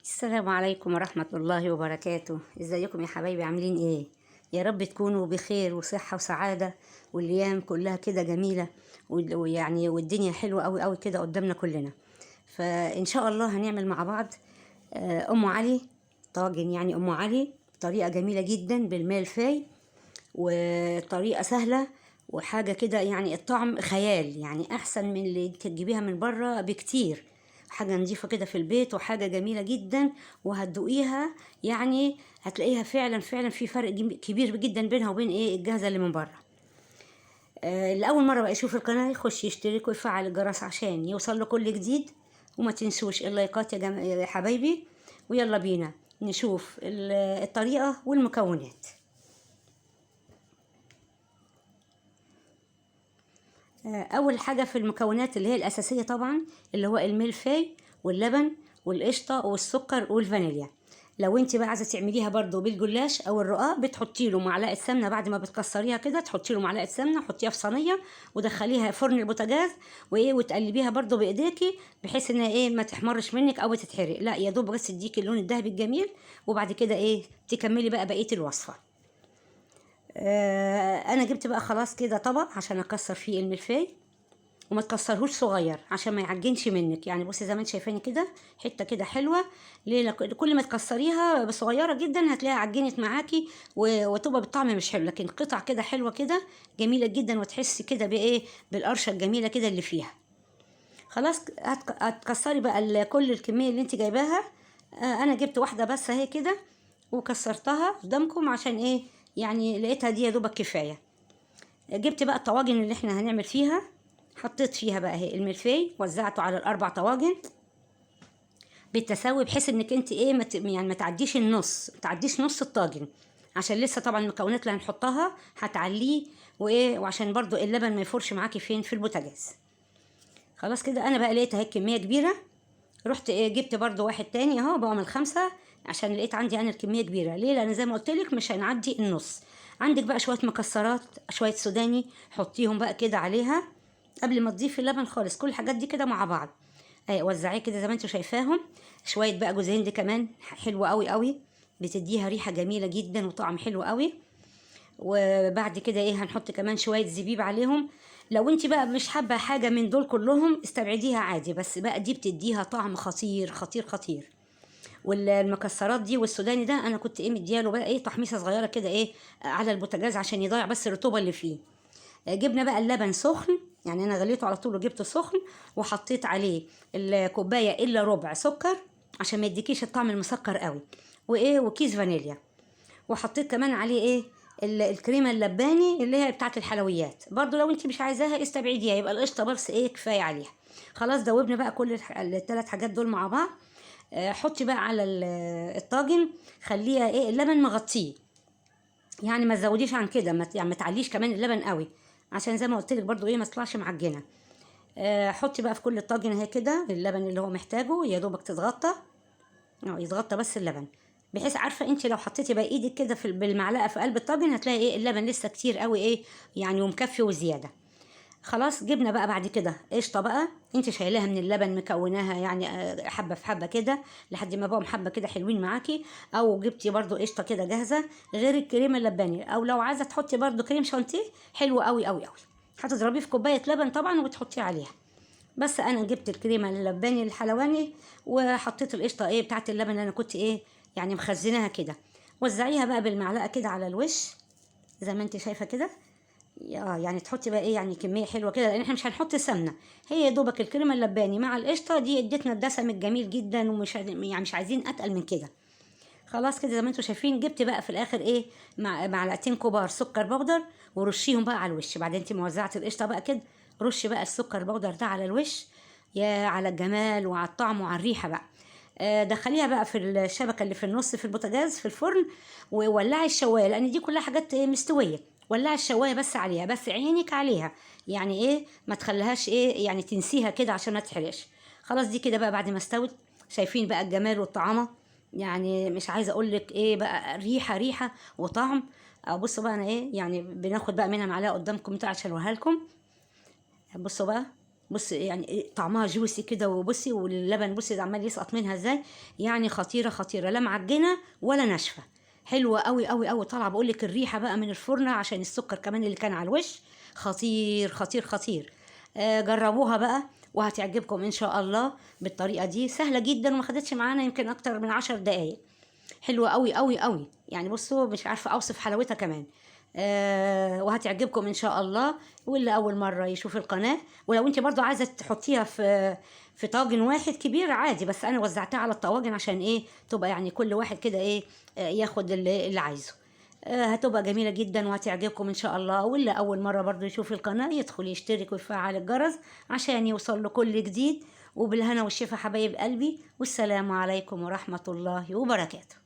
السلام عليكم ورحمة الله وبركاته. ازيكم يا حبايبي؟ عاملين ايه؟ يا رب تكونوا بخير وصحة وسعادة، والايام كلها كده جميلة، ويعني والدنيا حلوة قوي قوي كده قدامنا كلنا. فان شاء الله هنعمل مع بعض ام علي طاجن، يعني ام علي طريقة جميلة جدا بالماء الفاي، وطريقة سهلة وحاجة كده، يعني الطعم خيال، يعني أحسن من اللي انت تجيبيها من بره بكتير. حاجة نظيفة كده في البيت وحاجة جميلة جدا، وهتدوقيها يعني هتلاقيها فعلا فعلا في فرق كبير جدا بينها وبين ايه الجاهزة اللي من بره. اللي أول مرة بقى يشوف القناة يخش يشترك ويفعل الجرس عشان يوصل له كل جديد. وما تنسوش اللايكات يا حبايبي. ويلا بينا نشوف الطريقة والمكونات. اول حاجه في المكونات اللي هي الاساسيه طبعا، اللي هو الملفاي واللبن والقشطه والسكر والفانيليا. لو انت بقى عايزه تعمليها برضو بالجلاش او الرقاق، بتحطي له معلقه سمنه بعد ما بتكسريها كده، تحطي له معلقه سمنه، حطيها في صينيه ودخليها فرن البوتاجاز، وتقلبيها برضو بايديكي بحيث انها ما تحمرش منك او تتحرق، لا يا دوب بس تديكي اللون الذهبي الجميل. وبعد كده تكملي بقى بقيه الوصفه. انا جبت بقى خلاص كده طبق عشان اكسر فيه الملفاي، وما تكسرهوش صغير عشان ما يعجنش منك. يعني بصي زي ما انت شايفاني كده، حته كده حلوه. ليه؟ كل ما تكسريها بصغيره جدا هتلاقيها عجنت معاكي وتبقى بالطعم مش حلو، لكن قطع كده حلوه كده جميله جدا، وتحسي كده بالقرشه الجميله كده اللي فيها. خلاص هتكسري بقى كل الكميه اللي انت جايباها. انا جبت واحده بس اهي كده، وكسرتها قدامكم عشان يعني لقيتها دي يا دوبك كفايه. جبت بقى الطواجن اللي احنا هنعمل فيها، حطيت فيها بقى اهي الملفي، وزعته على الاربع طواجن بالتساوي، بحيث انك انت يعني ما تعديش النص، ما تعديش نص الطاجن، عشان لسه طبعا المكونات اللي هنحطها هتعليه، وعشان برضو اللبن ما يفورش معاكي فين في البوتاجاز. خلاص كده انا بقى لقيت اهي كميه كبيره، رحت جبت برضو واحد تاني اهو بقى من 5، عشان لقيت عندي انا الكميه كبيره. ليه؟ لان زي ما قلت لك مش هنعدي النص. عندك بقى شويه مكسرات، شويه سوداني، حطيهم بقى كده عليها قبل ما تضيفي اللبن خالص. كل الحاجات دي كده مع بعض وزعيه كده زي ما انتوا شايفاهم. شويه بقى جوز هند كمان حلوه قوي قوي، بتديها ريحه جميله جدا وطعم حلو قوي. وبعد كده هنحط كمان شويه زبيب عليهم. لو انت بقى مش حابه حاجه من دول كلهم استبعديها عادي، بس بقى دي بتديها طعم خطير خطير خطير. والمكسرات دي والسوداني ده انا كنت مدياله بقى تحميصه صغيره كده على البوتاجاز عشان يضيع بس الرطوبه اللي فيه. جبنا بقى اللبن سخن، يعني انا غليته على طول وجبته سخن، وحطيت عليه الكوبايه الا ربع سكر عشان ما يديكيش الطعم المسكر قوي، وكيس فانيليا. وحطيت كمان عليه الكريمه اللباني اللي هي بتاعه الحلويات، برضو لو انت مش عايزاها استبعديها، يبقى القشطه بس كفايه عليها. خلاص دوبنا بقى كل الثلاث حاجات دول مع بعض. حطي بقى على الطاجن، خليها اللبن مغطيه، يعني ما تزوديش عن كده، يعني ما تعليش كمان اللبن قوي، عشان زي ما قلت لك برضو ما تطلعش معجنه. حطي بقى في كل الطاجن اهي كده اللبن اللي هو محتاجه، يا دوبك تتغطى يتغطى بس اللبن، بحيث عارفه انت لو حطيتي بقى ايدك كده بالمعلقه في قلب الطاجن هتلاقي اللبن لسه كتير قوي يعني ومكفي وزياده. خلاص جبنا بقى بعد كده قشطه بقى، انت شايلاها من اللبن مكوناها يعني حبه في حبه كده لحد ما بقوا حبه كده حلوين معاكي. او جبتي برضو قشطه كده جاهزه غير الكريمه اللبانيه، او لو عايزه تحطي برضو كريم شانتيه حلو قوي قوي قوي، هتضربيه في كوبايه لبن طبعا وبتحطيه عليها. بس انا جبت الكريمه اللباني الحلواني، وحطيت القشطه بتاعت اللبن اللي انا كنت يعني مخزناها كده. وزعيها بقى بالمعلقه كده على الوش زي ما انت شايفه كده. يعني تحطي بقى يعني كميه حلوه كده، لان احنا مش هنحط سمنه، هي دوبك الكريمه اللباني مع القشطه دي ادتنا الدسم الجميل جدا، ومش يعني مش عايزين اتقل من كده. خلاص كده زي ما انتم شايفين، جبت بقى في الاخر معلقتين كبار سكر بودر، ورشيهم بقى على الوش بعد انت موزعه القشطه بقى كده. رشي بقى السكر البودر ده على الوش، يا على الجمال وعلى الطعم وعلى الريحه بقى. دخليها بقى في الشبكه اللي في النص في البوتاجاز في الفرن، وولعي الشوايه، لان دي كلها حاجات مستويه. ولعي الشوايه بس عليها، بس عينك عليها، يعني ما تخليهاش يعني تنسيها كده عشان ما تحرقش. خلاص دي كده بقى بعد ما استوت، شايفين بقى الجمال والطعامه، يعني مش عايزه اقول لك بقى ريحه وطعم. بصوا بقى انا يعني بناخد بقى منها معلقه قدامكم عشان اوريها لكم. بصوا بقى بصي يعني طعمها جوسي كده، وبصي واللبن بصي عمال يسقط منها ازاي. يعني خطيره خطيره، لا معجنه ولا ناشفه، حلوه قوي قوي قوي. طالعه بقول لك الريحه بقى من الفرن عشان السكر كمان اللي كان على الوش، خطير خطير خطير. جربوها بقى وهتعجبكم ان شاء الله. بالطريقه دي سهله جدا وما خدتش معانا يمكن اكتر من 10 دقايق. حلوة قوي قوي قوي يعني، بصوا مش عارفة اوصف حلاوتها كمان. وهتعجبكم ان شاء الله. واللي اول مرة يشوف القناة، ولو انت برضو عايزة تحطيها في طاجن واحد كبير عادي، بس انا وزعتها على الطواجن عشان ايه تبقى يعني كل واحد كده ايه ياخد اللي عايزه. هتبقى جميلة جدا وهتعجبكم ان شاء الله. واللي اول مرة برضو يشوف القناة يدخل يشترك ويفعل الجرس عشان يوصل له كل جديد. وبالهنا والشفا حبايب قلبي، والسلام عليكم ورحمة الله وبركاته.